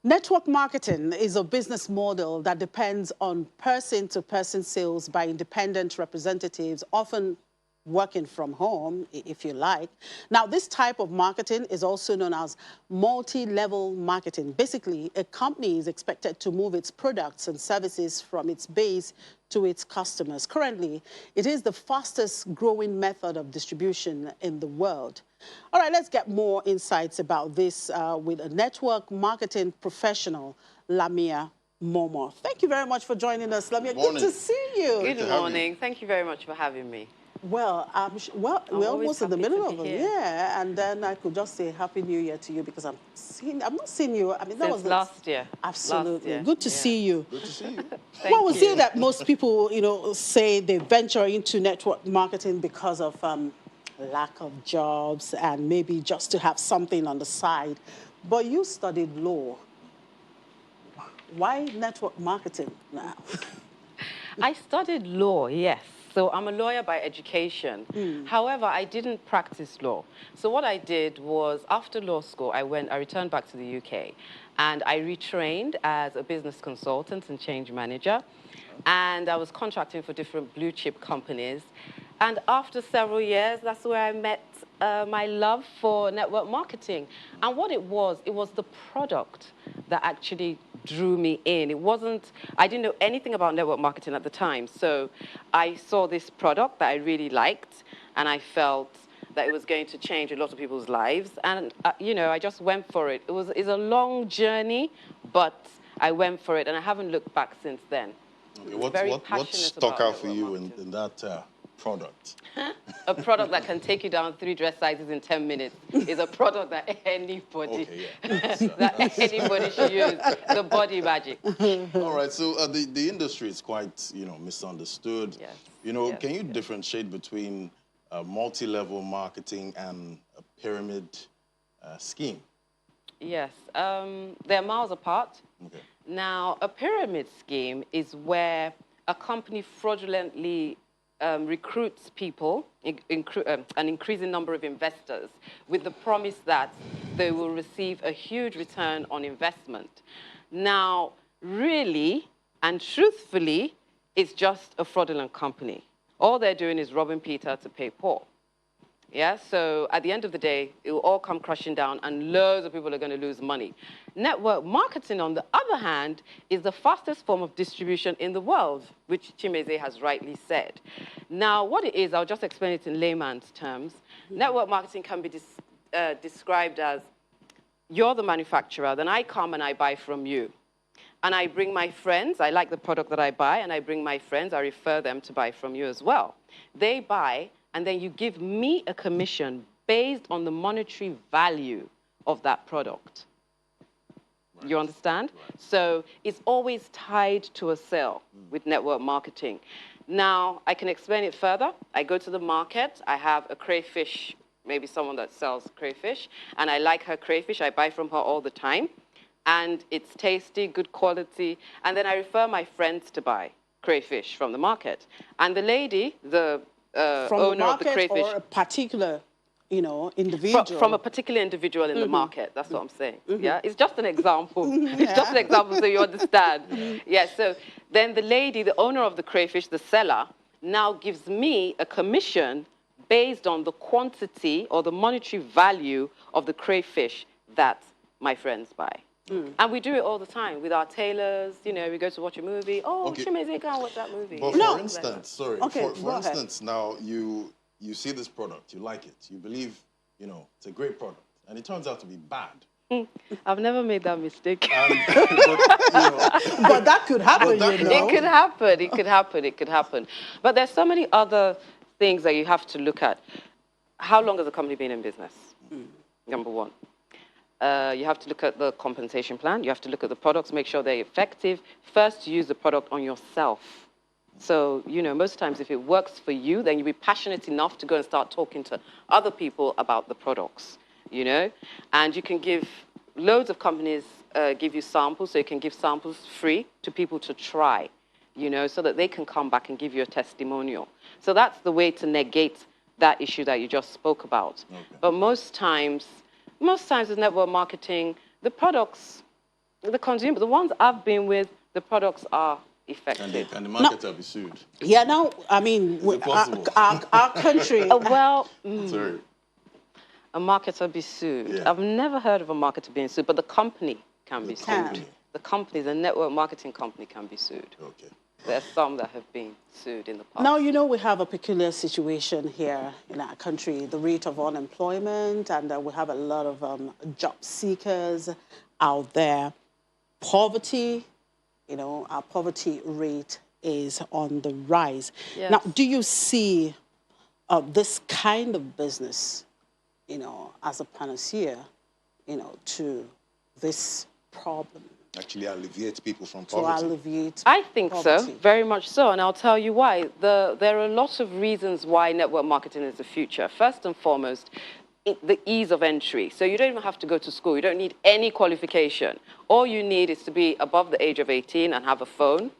Network marketing is a business model that depends on person-to-person sales by independent representatives, often working from home, if you like. Now, this type of marketing is also known as multi-level marketing. Basically, a company is expected to move its products and services from its base to its customers. Currently, it is the fastest growing method of distribution in the world. All right, let's get more insights about this with a network marketing professional, Lamia Momo. Thank you very much for joining us, Lamia. Good to see you. Good morning. Thank you very much for having me. Well, we're almost in the middle of it, yeah. And then I could just say Happy New Year to you because I'm not seeing you. I mean, that was last year. Absolutely. Last year. Good to see you. Good to see you. Well, we see that most people, say they venture into network marketing because of lack of jobs and maybe just to have something on the side. But you studied law. Why network marketing now? I studied law, yes. So I'm a lawyer by education. However, I didn't practice law. So what I did was, after law school, I returned back to the UK, and I retrained as a business consultant and change manager. And I was contracting for different blue chip companies. And after several years, that's where I met my love for network marketing. And what it was the product that actually drew me in. I didn't know anything about network marketing at the time. So I saw this product that I really liked, and I felt that it was going to change a lot of people's lives. And, I just went for it. It's a long journey, but I went for it, and I haven't looked back since then. Okay, what stuck out for you in that product? A product that can take you down 3 dress sizes in 10 minutes is a product that anybody, that anybody should use. The body magic. All right, so the industry is quite, misunderstood. Yes. Can you differentiate between multi-level marketing and a pyramid scheme? Yes, they're miles apart. Okay. Now, a pyramid scheme is where a company fraudulently recruits people, an increasing number of investors, with the promise that they will receive a huge return on investment. Now, really and truthfully, it's just a fraudulent company. All they're doing is robbing Peter to pay Paul. Yeah, so at the end of the day, it will all come crashing down and loads of people are going to lose money. Network marketing, on the other hand, is the fastest form of distribution in the world, which Chimeze has rightly said. Now, what it is, I'll just explain it in layman's terms. Network marketing can be described as, you're the manufacturer, then I come and I buy from you. And I bring my friends, I like the product that I buy, and I bring my friends, I refer them to buy from you as well. They buy, and then you give me a commission based on the monetary value of that product. Right. You understand? Right. So it's always tied to a sale with network marketing. Now, I can explain it further. I go to the market, I have a crayfish, maybe someone that sells crayfish, and I like her crayfish, I buy from her all the time, and it's tasty, good quality, and then I refer my friends to buy crayfish from the market. And the lady, the from owner the market of the crayfish, or a particular, individual? From a particular individual in the market. That's what I'm saying. Yeah, it's just an example. It's just an example so you understand. Yeah. So then the lady, the owner of the crayfish, the seller, now gives me a commission based on the quantity or the monetary value of the crayfish that my friends buy. And we do it all the time with our tailors. We go to watch a movie. Oh, Chimeze, go and watch that movie. But for instance, for instance, now you see this product, you like it, you believe, it's a great product, and it turns out to be bad. I've never made that mistake. But that could happen, It could happen, it could happen, it could happen. But there's so many other things that you have to look at. How long has the company been in business? Number one. You have to look at the compensation plan. You have to look at the products, make sure they're effective. First, use the product on yourself. So, most times if it works for you, then you'll be passionate enough to go and start talking to other people about the products, And you can give, loads of companies give you samples, so you can give samples free to people to try, so that they can come back and give you a testimonial. So that's the way to negate that issue that you just spoke about. Okay. But most times with network marketing, the products The consumer, the ones I've been with, the products are effective. And the marketer be sued. Yeah, no, I mean, Is it possible? our country. Well, Sorry. a marketer be sued. Yeah. I've never heard of a marketer being sued, but the company can be company. sued. The company, the network marketing company can be sued. Okay. There's some that have been sued in the past. Now, you know, we have a peculiar situation here in our country, the rate of unemployment, and we have a lot of job seekers out there. Poverty, you know, our poverty rate is on the rise. Yes. Now, do you see this kind of business, you know, as a panacea, you know, to this problem? Actually alleviate people from To poverty. alleviate I think poverty. so, very much so, and I'll tell you why. There are a lot of reasons why network marketing is the future. First and foremost, the ease of entry. So you don't even have to go to school. You don't need any qualification. All you need is to be above the age of 18 and have a phone,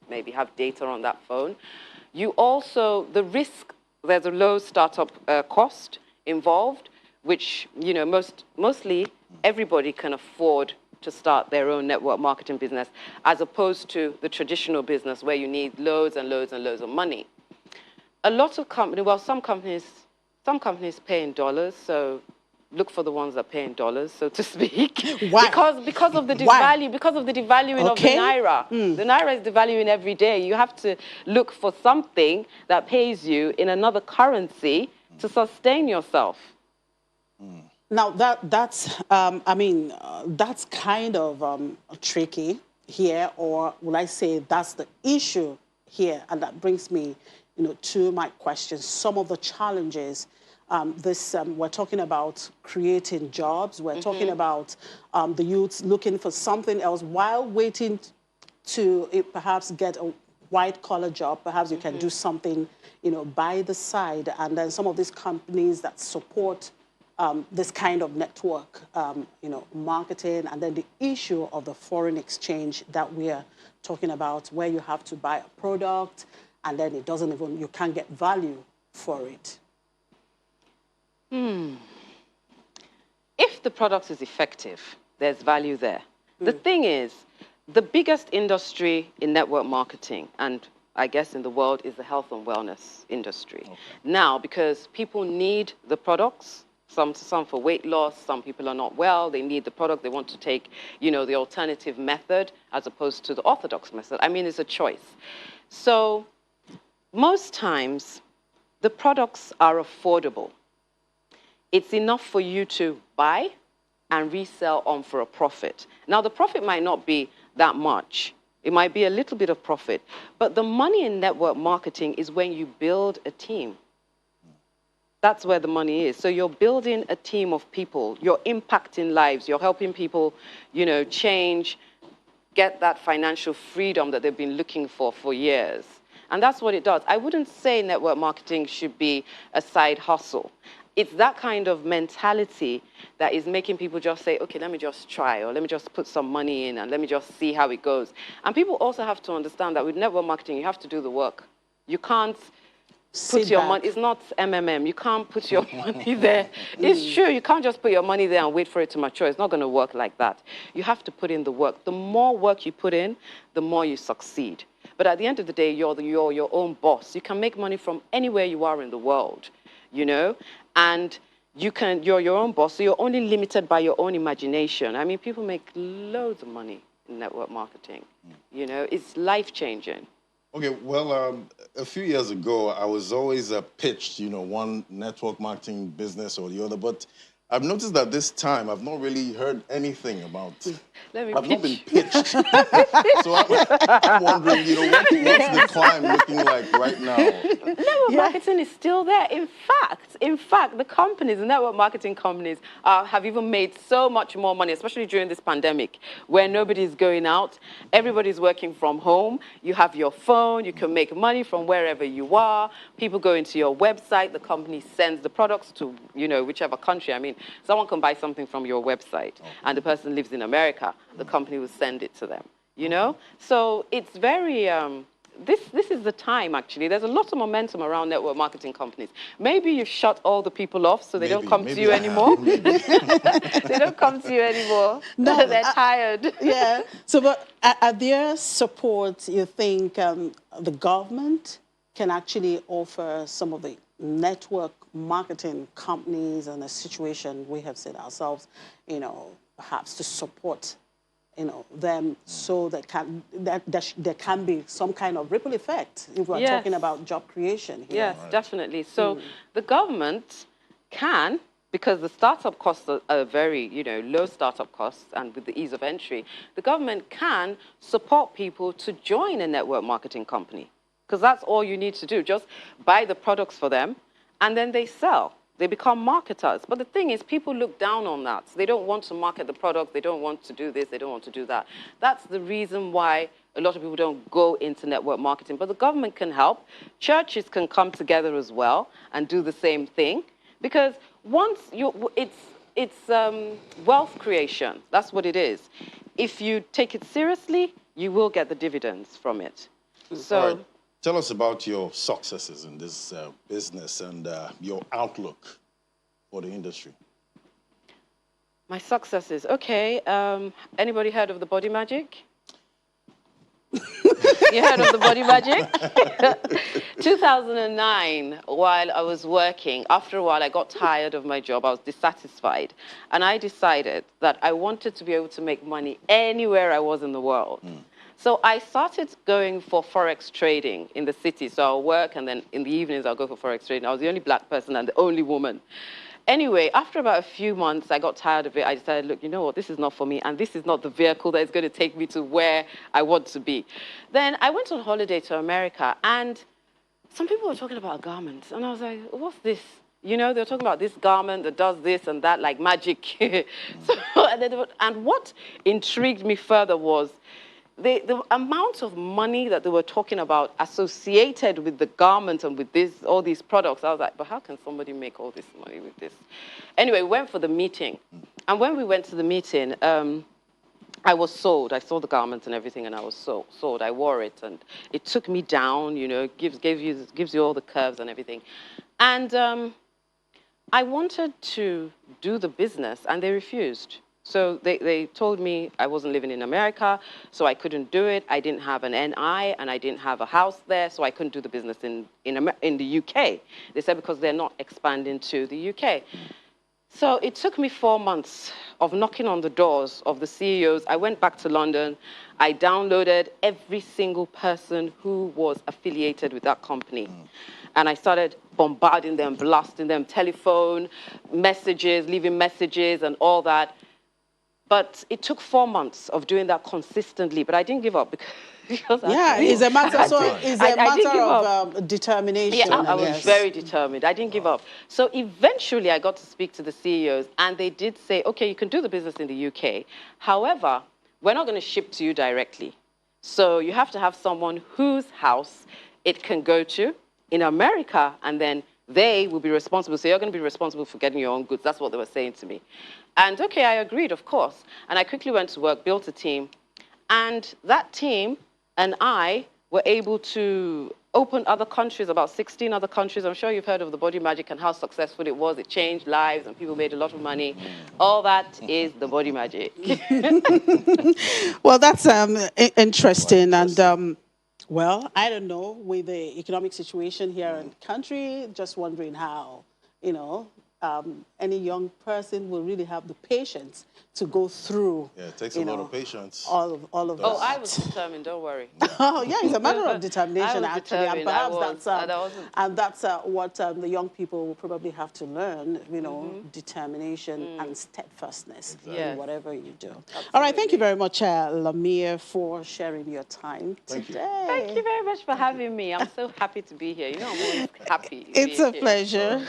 maybe have data on that phone. You also, the risk, there's a low startup cost involved, which, you know, mostly everybody can afford to start their own network marketing business, as opposed to the traditional business where you need loads and loads and loads of money. A lot of companies, well, some companies pay in dollars, so look for the ones that pay in dollars, so to speak. Why? Because of the Why? because of the devaluing of the naira. The naira is devaluing every day. You have to look for something that pays you in another currency to sustain yourself. Now, that's kind of tricky here, or will I say that's the issue here, and that brings me, you know, to my question. Some of the challenges, we're talking about creating jobs, we're talking about the youths looking for something else while waiting to perhaps get a white-collar job. Perhaps you can do something, you know, by the side, and then some of these companies that support this kind of network, you know, marketing, and then the issue of the foreign exchange that we are talking about, where you have to buy a product, and then it doesn't even, you can't get value for it. If the product is effective, there's value there. The thing is, the biggest industry in network marketing, and I guess in the world, is the health and wellness industry. Okay. Now, because people need the products, some for weight loss, some people are not well, they need the product, they want to take, you know, the alternative method as opposed to the orthodox method. I mean, it's a choice. So most times, the products are affordable. It's enough for you to buy and resell on for a profit. Now, the profit might not be that much. It might be a little bit of profit. But the money in network marketing is when you build a team. That's where the money is. So you're building a team of people. You're impacting lives. You're helping people, you know, change, get that financial freedom that they've been looking for years. And that's what it does. I wouldn't say network marketing should be a side hustle. It's that kind of mentality that is making people just say, okay, let me just try, or let me just put some money in and let me just see how it goes. And people also have to understand that with network marketing, you have to do the work. You can't put your money, it's not MMM, you can't put your money there. It's true, you can't just put your money there and wait for it to mature. It's not going to work like that. You have to put in the work. The more work you put in, the more you succeed. But at the end of the day, you're your own boss. You can make money from anywhere you are in the world, you know? And you're your own boss, so you're only limited by your own imagination. I mean, people make loads of money in network marketing. You know, it's life-changing. Okay, well, a few years ago, I was always pitched, you know, one network marketing business or the other, but I've noticed that this time I've not really heard anything about. I've not been pitched. So I'm wondering, you know, what's the climb looking like right now? Network marketing is still there. In fact, the companies, the network marketing companies, have even made so much more money, especially during this pandemic, where nobody's going out, everybody's working from home. You have your phone, you can make money from wherever you are. People go into your website, the company sends the products to, you know, whichever country. I mean, someone can buy something from your website, and the person lives in America. The company will send it to them, you know? So it's very, this is the time, actually. There's a lot of momentum around network marketing companies. Maybe you've shut all the people off, so they don't come to you anymore. They don't come to you anymore. No, They're tired. Yeah. So, but are there support you think the government can actually offer some of the network marketing companies in a situation we have seen ourselves, perhaps to support, them so that there can be some kind of ripple effect if we're talking about job creation here. Yes, definitely. So the government can, because the startup costs are very, low startup costs, and with the ease of entry, the government can support people to join a network marketing company, because that's all you need to do. Just buy the products for them, and then they sell. They become marketers. But the thing is, people look down on that. They don't want to market the product. They don't want to do this. They don't want to do that. That's the reason why a lot of people don't go into network marketing. But the government can help. Churches can come together as well and do the same thing. Because once it's wealth creation. That's what it is. If you take it seriously, you will get the dividends from it. So. All right. Tell us about your successes in this business and your outlook for the industry. My successes. Okay. Anybody heard of the body magic? You heard of the body magic? 2009, while I was working, after a while I got tired of my job. I was dissatisfied. And I decided that I wanted to be able to make money anywhere I was in the world. So I started going for Forex trading in the city. So I'll work, and then in the evenings I'll go for Forex trading. I was the only black person and the only woman. Anyway, after about a few months, I got tired of it. I decided, look, you know what, this is not for me, and this is not the vehicle that is going to take me to where I want to be. Then I went on holiday to America, and some people were talking about garments, and I was like, what's this? They were talking about this garment that does this and that, like magic. And what intrigued me further was the amount of money that they were talking about associated with the garment and with all these products. I was like, but how can somebody make all this money with this? Anyway, we went for the meeting. And when we went to the meeting, I was sold. I saw the garment and everything, and I was sold. I wore it, and it took me down, gives you all the curves and everything. And I wanted to do the business, and they refused. So they told me I wasn't living in America, so I couldn't do it. I didn't have an NI, and I didn't have a house there, so I couldn't do the business in the UK. They said because they're not expanding to the UK. So it took me 4 months of knocking on the doors of the CEOs. I went back to London. I downloaded every single person who was affiliated with that company. And I started bombarding them, blasting them, telephone, messages, leaving messages and all that. But it took 4 months of doing that consistently, but I didn't give up because it's a matter of determination. Yeah, I was very determined. I didn't give up. So eventually I got to speak to the CEOs, and they did say, okay, you can do the business in the UK. However, we're not going to ship to you directly. So you have to have someone whose house it can go to in America, and then they will be responsible. So you're going to be responsible for getting your own goods. That's what they were saying to me. And okay, I agreed, of course. And I quickly went to work, built a team. And that team and I were able to open other countries, about 16 other countries. I'm sure you've heard of the body magic and how successful it was. It changed lives and people made a lot of money. All that is the body magic. Well, that's interesting. And well, I don't know, with the economic situation here in the country, just wondering how, any young person will really have the patience to go through. Yeah, it takes a lot of patience. All of that. Oh, I was determined, don't worry. Oh, yeah, it's a matter of determination, actually. And perhaps that's what the young people will probably have to learn, determination and steadfastness in whatever you do. Absolutely. All right, thank you very much, Lamia, for sharing your time today. Thank you very much for having me. I'm so happy to be here. I'm always happy. It's a pleasure.